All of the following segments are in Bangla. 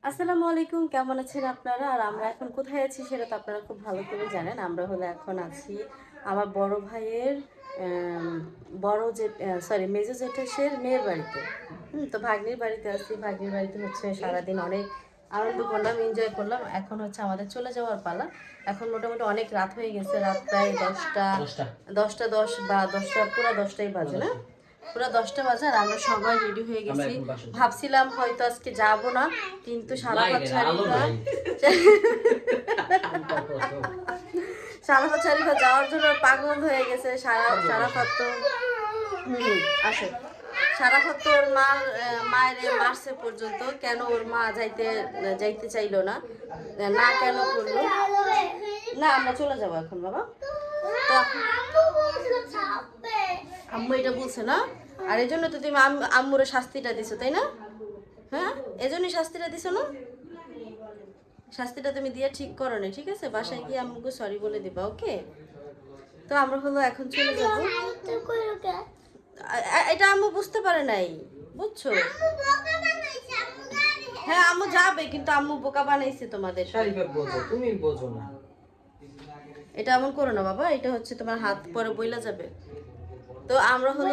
আসসালামু আলাইকুম, কেমন আছেন আপনারা? আর আমরা এখন কোথায় আছি সেটা তো আপনারা খুব ভালো করে জানেন। আমরা হলো এখন আছি আমার বড় ভাইয়ের বড় যে মেজো জেঠাশের মেয়ের বাড়িতে। তো ভাগ্নির বাড়িতে আছি। ভাগ্নির বাড়িতে হচ্ছে সারাদিন অনেক আনন্দ করলাম, এনজয় করলাম। এখন হচ্ছে আমাদের চলে যাওয়ার পালা। এখন মোটামুটি অনেক রাত হয়ে গেছে, রাত প্রায় 10টা 10 বা 10টা পুরো 10টাই বাজে না, পুরো 10টা বাজে। আর আমরা সবাই রেডি হয়ে গেছি। ভাবছিলাম হয়তো আজকে যাব না, কিন্তু সারাফাত শারিফা যাওয়ার জন্য পাগল হয়ে গেছে। সারাফাত তো আসে সারাফাত তো ওর মায়ের মারছে পর্যন্ত, কেন ওর মা যাইতে চাইলো না, না কেন করলো না। আমরা চলে যাবো এখন বাবা। তো আম্মু এটা বলছে না, আর এই জন্য তো তুমি আম্মুর শাস্তিটা দিছো, তাই না? হ্যাঁ, এজন্যই শাস্তিটা দিছো না? শাস্তিটা তুমি দিয়ে ঠিক করো না, ঠিক আছে? বাসায় গিয়ে আম্মুকে সরি বলে দিবা, ওকে? তো আমরা হলো এখন চলে যাবো। এটা আম্মু বুঝতে পারে নাই, বুঝছো? হ্যাঁ, আম্মু যাবে, কিন্তু আম্মু বোকা বানাইছে তোমাদের। তুমি বোঝো না, এটা এমন করো না বাবা, এটা হচ্ছে তোমার হাত পরে বইলা যাবে। তো আমরা হলো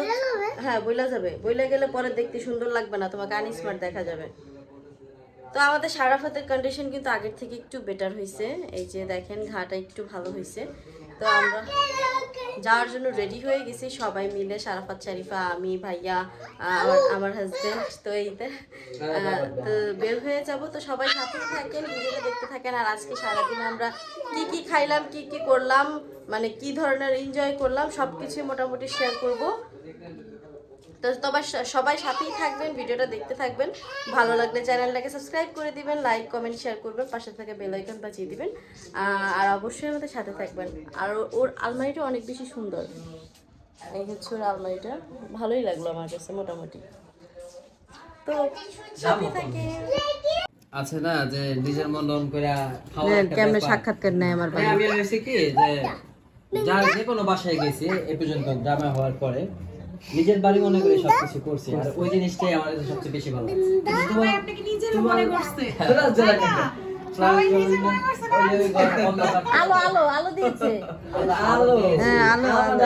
হ্যাঁ বইলা যাবে, বইলা গেলে পরে দেখতে সুন্দর লাগবে না, তোমাকে আনস্মার্ট দেখা যাবে। তো আমাদের সারাফাতের কন্ডিশন কিন্তু আগের থেকে একটু বেটার হয়েছে। এই যে দেখেন, ঘাটা একটু ভালো হয়েছে। তো আমরা যাওয়ার জন্য রেডি হয়ে গেছি সবাই মিলে, সারাফাত, শরীফা, আমি, ভাইয়া, আমার হাজবেন্ড। তো এইটা তো বের হয়ে যাব। তো সবাই সাথে থাকেন, ভিডিওটা দেখতে থাকেন। আর আজকে সারাদিন আমরা কি কি খাইলাম, কি কি করলাম, মানে কি ধরনের এনজয় করলাম, সবকিছু মোটামুটি শেয়ার করব। তো সবাই সাথেই থাকবেন, ভিডিওটা দেখতে থাকবেন। ভালো লাগলে চ্যানেলটাকে সাবস্ক্রাইব করে দিবেন, লাইক কমেন্ট শেয়ার করবেন, পাশে থাকা বেল আইকন বাজিয়ে দিবেন। আর অবশ্যই আমাদের সাথে থাকবেন। আর ওর আলমারিটা অনেক বেশি সুন্দর। এই হচ্ছে ওর আলমারিটা, ভালোই লাগলো আমার কাছে মোটামুটি। তো সাথে থাকে আছে না যে নিজের মন মন করে খাওয়া একটা কেমনে ব্যাপার। সাক্ষাৎকার নেয় আমার ভাই। আমি হইছে কি যে যার যে কোনো বাসায় গেছি এই পর্যন্ত ড্রামা হওয়ার পরে নিজের বাড়ি মনে করে সবকিছু করছি, আর ওই জিনিসটাই আমার কাছে সবচেয়ে বেশি ভালো লাগছে। আপনি কি নিজের মনে করছে? আলো আলো আলো দিয়েছে, আলো হ্যাঁ আলো আলো।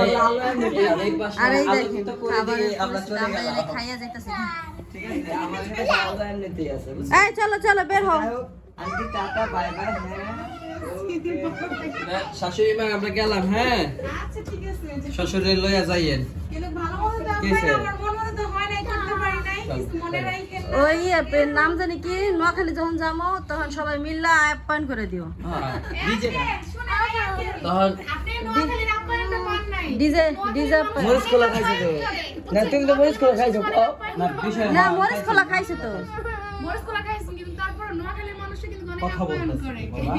আর এই আলো দেখেন কিন্তু করে খাবার দিয়ে আমরা চলে আমরা গেলাম। এনে খাইয়া যাইতাছি। ঠিক আছে, আমার কাছে আলো এমনিতেই আছে, বুঝছো? এই চলো চলো বের হও। Aunty tata bye bye. হ্যাঁ শাশুড়ি মা, আমরা গেলাম। হ্যাঁ আচ্ছা ঠিক আছে। শ্বশুরে লইয়া যাইয়েন। কিন্তু ভালো মতো তো কিসে? আমার মন মতো তো হয় নাই, করতে পারি নাই, মনে রাখেন না। ওই নাম জানি কি, নোয়াখালী যখন যাবো তখন সবাই মিল্লা আপ্যায়ন করে দিও। হ্যাঁ ডিজে শুনে রাখেন। তখন আপনি নোয়াখালীর আপ্যায়নটা পান নাই। ডিজে ডিজে মরিচ কলা খাইছো তো? না তুমি তো মরিচ কলা খাইছো। না বিষয় না, মরিচ কলা খাইছে তো। মরিচ কলা খাইছেন, কিন্তু তারপর নোয়াখালীর মানুষরা কিন্তু অনেক কথা আপ্যায়ন বলতেছে, করে। বাবা।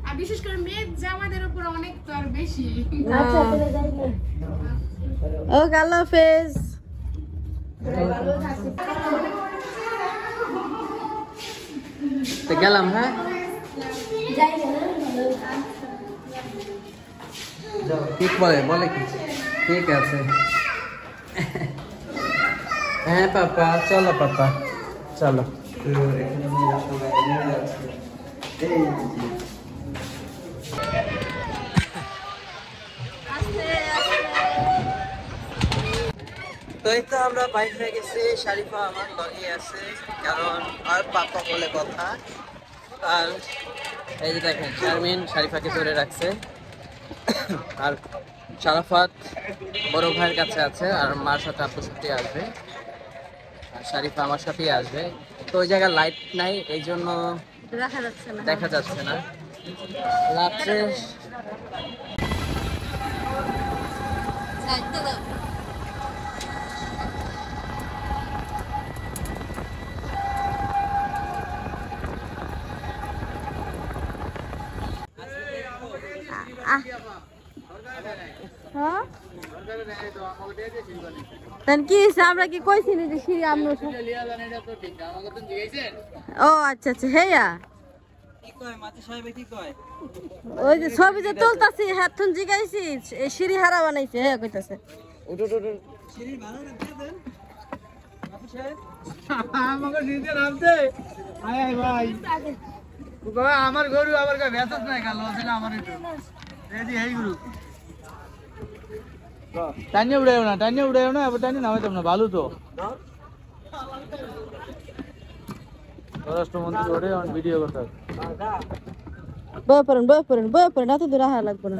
আর বিশেষ করে মেয়ে জামাদের উপর অনেক তো আর বেশি। ওকে, আল্লাহ হাফেজ। তো গেলাম। হ্যাঁ ঠিক বলে কি ঠিক আছে। হ্যাঁ পাপা চলো, পাপা চলো। তো এই তো আমরা বাইক হয়ে গেছি, শরীফা আমার লগে আছে, কারণ আর পাপা বলে কথা। আর এই যে দেখেন শারমিন শরীফাকে ধরে রাখছে, আর সারাফাত বড় ভাইয়ের কাছে আছে, আর মার সাথে আপুর সাথে আসবে, আর শরীফা আমার সাথেই আসবে। তো ওই জায়গায় লাইট নাই, এই জন্য দেখা যাচ্ছে না রাত্রে। কি আমরা কি কইছি না যে সিঁড়ি আমরা? ও আচ্ছা আচ্ছা, হেয়া ওই যে ছবি যে তুলতাছি হেতন জিগাইছি এই সিঁড়ি হারা বানাইছে, হ্যাঁ কইতাছে। আমাকে নিতে নামতে আয় আয় ভাই বাবা আমার গরু আবার কই বেচাস নাই কাল আছে আমার একটু রেডি হেই গরু টাইনে উড়াইও না আবার টাইনে নামাইতাম না ভালো তো স্বরাষ্ট্রমন্ত্রী ওরে অন ভিডিও করতে বয় পড়েন এত দূর আহা লাগবে না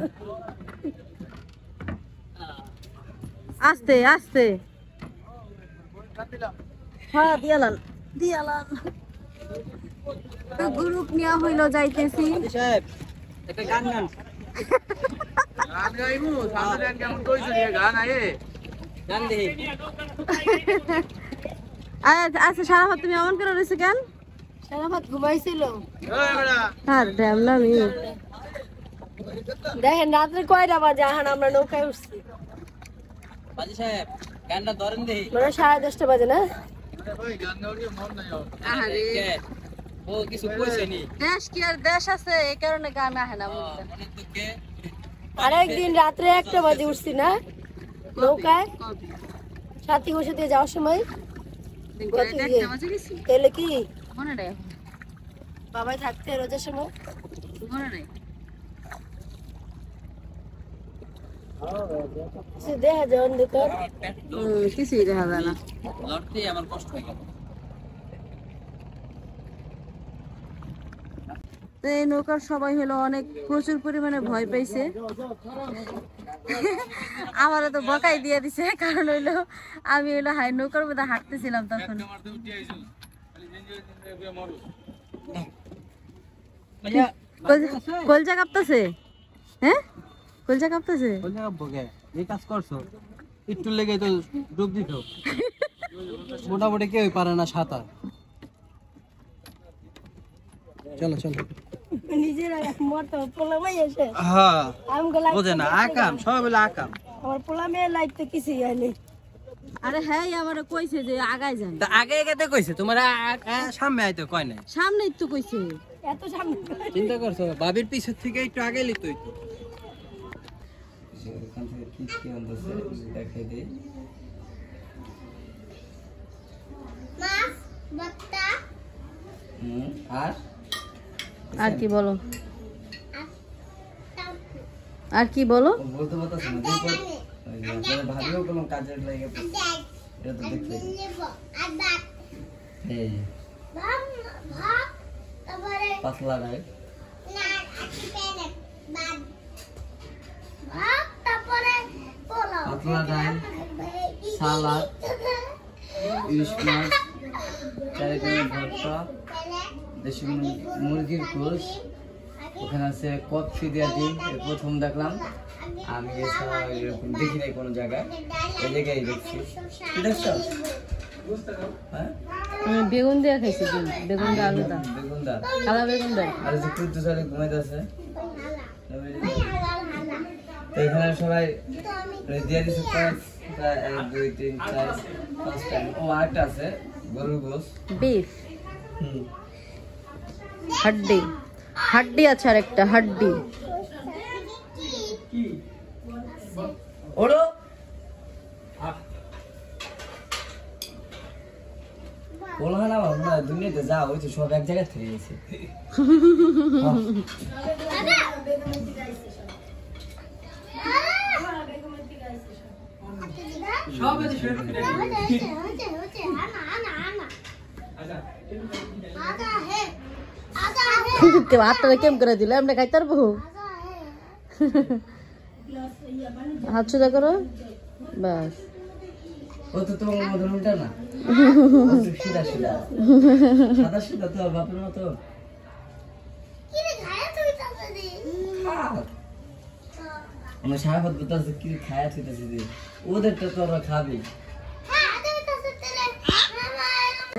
আস্তে আস্তে হ্যাঁ দিয়ালান তো গ্রুপ নেওয়া হইলো যাইতেছি সাহেব একটা গান গান গান গাইমু সামনে দেন কেমন কইছো রে গান আয়ে গান দেখি আচ্ছা সারাফাত তুমি এমন করে রয়েছে কেন সারাফাত ঘুমাইছিল ওই বেটা আর ড্যামলা মি দেখেন রাত্রে কয়টা বাজে এখন আমরা নৌকায় উঠছি বাজি সাহেব গানটা ধরেন দেখি মানে 10:30 বাজে না ওই গান গাওয়ার মন নাই ওর আরে ও কিছু কইছে নি দেশ কি আর দেশ আছে এই কারণে গান আহে না বুঝলেন অনেক দুঃখে আরেকদিন রাত্রে 1টা বাজে উঠছি না নৌকায় সাথী বসে দিয়ে যাওয়ার সময় তাহলে কি মনে নেই বাবাই থাকতে রোজার সময় মনে নেই দেখা যায় অন্ধকার কিছুই দেখা যায় না লড়তে আমার কষ্ট হয়ে গেল তো এই নৌকার সবাই হলো অনেক প্রচুর পরিমাণে ভয় পাইছে আমারও তো বকাই দিয়ে দিছে কারণ হইলো আমি হইলো হাই নৌকার মধ্যে হাঁটতেছিলাম তখন কলজা কাঁপতেছে হ্যাঁ কলজা কাঁপতেছে এই কাজ করছো একটু লেগে তো ডুব দিত মোটামুটি কেউ পারে না সাঁতার চলো চলো নিজেরা মতো পোলামাই এসে হ্যাঁ আমগো বোঝে না আকাম সবাই বলে আকাম আমার পোলামের লাইফ তো কিছুই হয়নি আরে হ্যাঁ আমারে কইছে যে আগায় যান তা আগে এগাতে কইছে তোমার সামনে আইতো কয় না সামনেই তো কইছে এত সামনে চিন্তা করছো বাবির পিছের থেকে একটু আগে লিতো একটু দেখাই দেই আর আর কি বলো আর কি বলো বলতে পারতাছ না দিন ভাবিও কোনো কাজের লাগে এটা তো দেখতে এই পাতলা রাই পাতলা রাই সালাদ ইলিশ মাছ চারিদিকে ভর্তা দেশি মুরগির গোশ ওখানে আছে কফি দেওয়া ডিম প্রথম দেখলাম আমি এছাড়া এরকম দেখি নাই কোনো জায়গায় এই জায়গায় দেখছি দেখছো হ্যাঁ বেগুন দিয়ে খাইছি বেগুন দা আলু দা বেগুন দা কালা বেগুন দা আর যে কুদ্দু সালে ঘুমাইতেছে তো এখানে সবাই দিয়ে দিচ্ছে 1 2 3 4 5টা ও আরেকটা আছে গরুর গোশ বিফ হাড্ডি আছে আর একটা হাড্ডি ওড়ো বলা না আমরা দুনিয়াতে যা হয়েছে সব এক জায়গায় থেকে গেছে হাতটা কেম করে দিলে আমরা খাইতে পারবো হাত সোজা করো বাস ও তো তোমার মতো উল্টা না সিধা সিধা সাদা সিধা তো বাপের মতো আমরা সারা ভাত বলতে কি খায়া থইতেছি যে ওদেরটা তো আমরা খাবি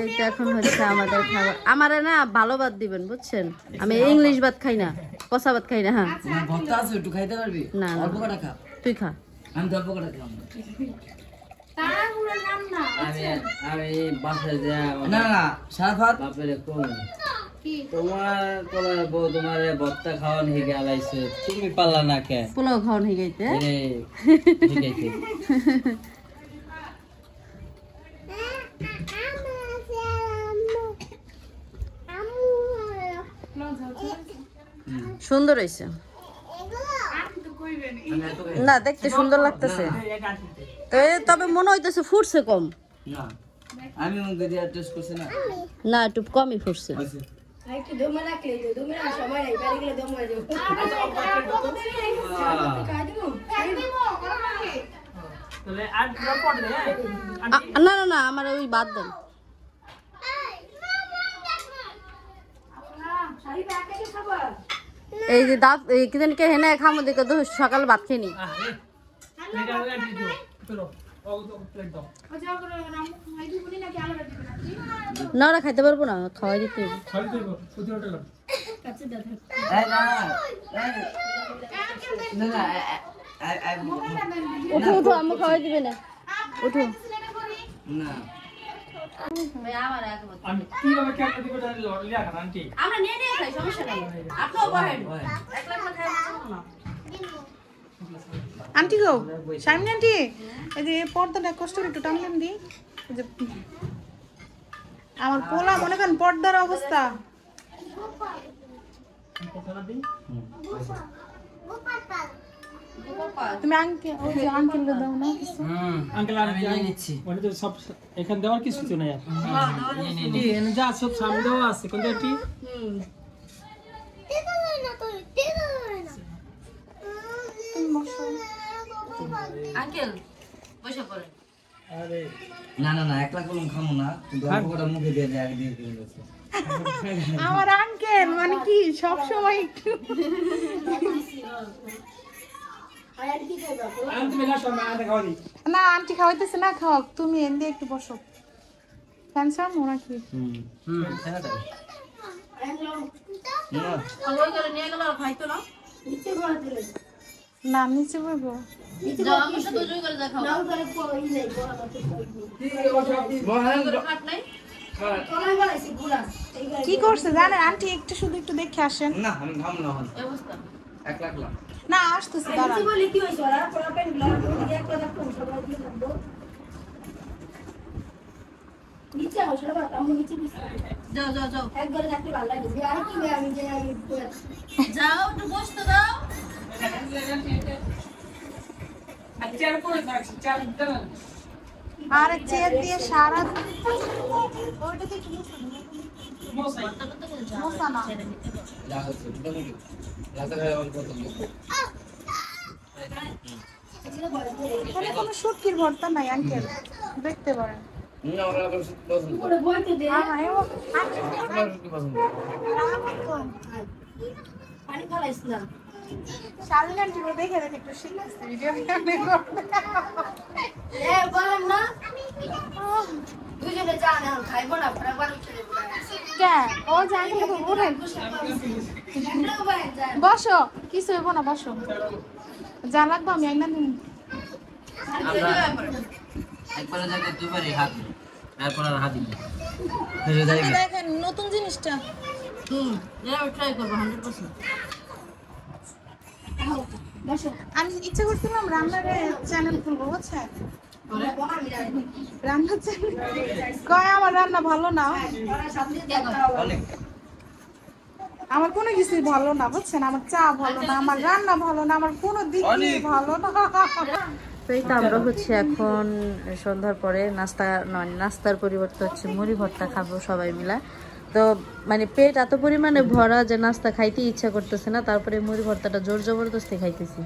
এইটা এখন হচ্ছে আমাদের খাবার আমারে না ভালো ভাত দিবেন বুঝছেন আমি ইংলিশ ভাত খাই না কষা ভাত খাই না হ্যাঁ তোমার ভর্তা আছে একটু খাইতে পারবি না, না। অল্প কটা খা তুই খা আমি তো অল্প কটা খাবো আমি বাসায় যা না না সারা ভাত বাপের তোমার বউ তোমার ভর্তা খাওয়ান হিগে আলাইছে তুমি পারলা না কে পোলাও খাওয়ান হয়ে গেছে সুন্দর হয়েছে না, দেখতে সুন্দর লাগতেছে। তবে মনে হইতেছে ফুটছে কম। না আমি মুখে দিয়ে টেস্ট করছি না। না, একটু কমই ফুটছে। না না না, আমার ওই বাদ দেন। এই যে দাঁত কি জানি কে হেনে খামো দেখে তো সকালে ভাত খেয়ে নি। না ওরা খাইতে পারবো না, খাওয়াই দিতে হবে। উঠো উঠো, আমি খাওয়াই দিবে না, উঠো। না আমরা নিয়ে নিয়ে খাই, সমস্যা নেই। আপনিও বহেন, একলা একলা খাই না। আন্টি গো, শাইনি আন্টি, এই যে পর্দাটা কষ্ট করে একটু টানলেন দি। এই যে আমার পোলা মনে করেন পর্দার অবস্থা। তুমি আঙ্কেল, ওই যে আঙ্কেলকে দাও না কিছু। আঙ্কেল আমি নিয়ে নিচ্ছি। ওটা তো সব এখানে দেওয়ার কিছু তো নাই। এখানে যা সব সামনে দেওয়া আছে কোনটা কি? আঙ্কেল বসে পড়েন। আরে না না না, একলা কলম খামো না, কিন্তু অল্প করে মুখে দিয়ে দিয়ে আগে দিয়ে দিয়েছে। আমার আঙ্কেল মানে কি সব সময় একটু আন্টি মেলা সব আন্টি খাওয়া দি। না আন্টি খাওয়াইতেছে না, খাও তুমি এনে একটু বসো। ক্যান্সার মোরা কি খেলাটা না ওই করে নিয়ে গেল, খাইতো না। না নিচে বলবো। যাও, আমি শুধু জুই করে দেখাও। খাট নাই। কি করছে জানেন আন্টি, একটু শুধু একটু দেখে আসেন। না আমি খামো না এখন, এই অবস্থা। একলা একলা। না আসতেছে দাঁড়ান। যাও যাও যাও যাও, একটু বসতে দাও। আরে চেয়ার দিয়ে সারা মশা না। যা হচ্ছে মোটামুটি রাতে খাই অল্প অল্প। এখানে কোনো শুটকির ভর্তা নাই আঙ্কেল, দেখতে পারেন। না ওরা আবার পছন্দ করে। আপনার কি পছন্দ? শালীন আন্টি দেখে দেখে একটু শিখতেছে ভিডিও ও জানি উঠেন, বসো, কিছু হইব না, বসো। যা লাগবে আমি একদম আমরা একবার জায়গায় দুবারই হাত দিই, তারপর আর হাত দিই। দেখেন নতুন জিনিসটা। এবার ট্রাই করবো 100%। আমি ইচ্ছা করছিলাম রান্নার চ্যানেল খুলবো, বুঝছেন? রান্নার চ্যানেল কয় আমার রান্না ভালো না, অনেক আমার কোনো কিছুই ভালো না, বুঝছেন? আমার চা ভালো না, আমার রান্না ভালো না, আমার কোনো দিকই ভালো না। তো এই তো আমরা হচ্ছে এখন সন্ধ্যার পরে নাস্তার পরিবর্তে হচ্ছে মুড়ি ভর্তা খাবো সবাই মিলা। তো মানে পেট এত পরিমাণে ভরা যে নাস্তা খাইতে ইচ্ছা করতেছে না, তারপরে মুড়ি ভর্তাটা জোর জবরদস্তি খাইতেছি।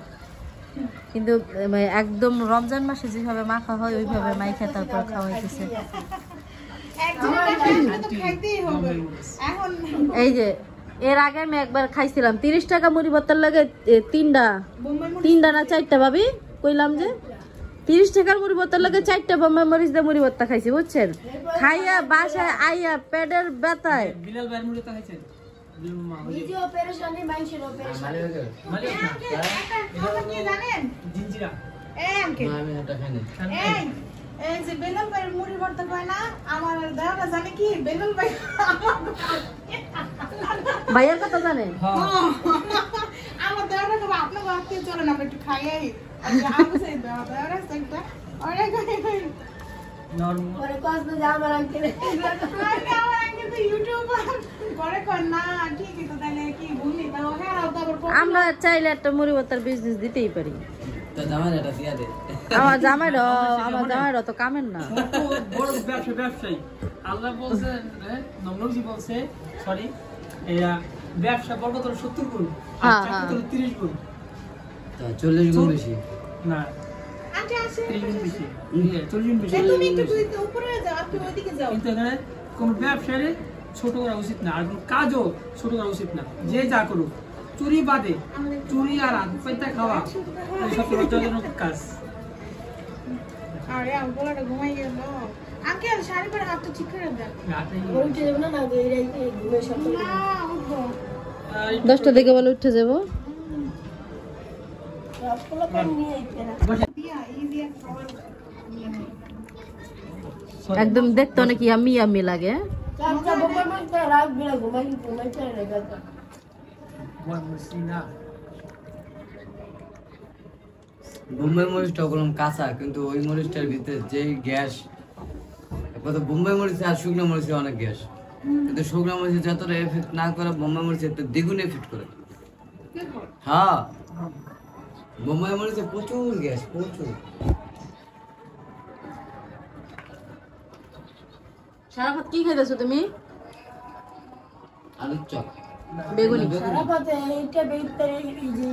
কিন্তু একদম রমজান মাসে যেভাবে মাখা হয় ওইভাবে মাইখা তারপর খাওয়াইতেছে। এই যে এর আগে আমি একবার খাইছিলাম 30 টাকা মুড়ি ভর্তার লাগে তিনটা না 4টা ভাবি কইলাম যে 30 টাকার মুড়ি ভর্তার লাগে 4টা বোম্বাই মরিচ দিয়ে মুড়ি ভর্তা খাইছি, বুঝছেন? খাইয়া বাসায় আইয়া পেটের ব্যথায় বিলাল ভাই মুড়ি তো খাইছেন। জিঞ্জিরা আমি এটা খাই না। এই যে বেলুল ভাইয়ের মুড়ি ভর্তা কয় না, আমার দাদা জানে কি বেলুল ভাই ভাইয়ার কথা জানে। আমার দাদা তো আপনার বাড়িতে চলে না, একটু খাইয়াই আমি সেই দাদা একটা অনেক নরমাল আমার আঙ্কেল তো ইউটিউবার করে কর না, ঠিকই তো তাহলে কি বুঝলি না হ্যাঁ তো আবার আমরা চাইলে একটা মুড়ি ভর্তার বিজনেস দিতেই পারি। তো জামাই এটা দিয়া দে আমার জামাইরা তো কামের না। বড় ব্যবসায়ী আল্লাহ বলছে, নমরুজি বলছে, সরি, এরা ব্যবসা বড় তোর 70 গুণ আর হ্যাঁ, চাকরি তোর 30 গুণ। তো 40 গুণ বেশি না, আন্টি আসে 30 গুণ বেশি, 40 গুণ বেশি। তুমি একটু উপরে যাও, আপনি ওইদিকে যাও। কিন্তু এখানে কোনো ব্যবসায় ছোট করা উচিত না, আর কোনো কাজও ছোট করা উচিত না। যে যা করুক, চুরি বাদে, চুরি আর আধপাইতা খাওয়া এই সব লজ্জাজনক কাজ। আরে আমি গলাটা ঘুমাই গেল। আঙ্কেল শাড়ি পরে হাতটা ঠিক করে দেন। রাতে না উঠবো। 10টা দিকে বলে উঠে যাবো। দিয়া এই দিয়া খাবার একদম দেখতে অনেক ইয়াম্মি ইয়াম্মি লাগে। বোম্বাই মরিচটা ওগুলো কাঁচা, কিন্তু ওই মরিচটার ভিতরে যে গ্যাস, একবার তো বোম্বাই মরিচে আর শুকনো মরিচে অনেক গ্যাস, কিন্তু শুকনো মরিচে যতটা এফেক্ট না করে বোম্বাই মরিচে একটা দ্বিগুণ এফেক্ট করে। হ্যাঁ, বোম্বাই মরিচে প্রচুর গ্যাস, প্রচুর। সারাফাত কি খাইতেছো তুমি? আলুর চপ, বেগুনি। বেগুনি।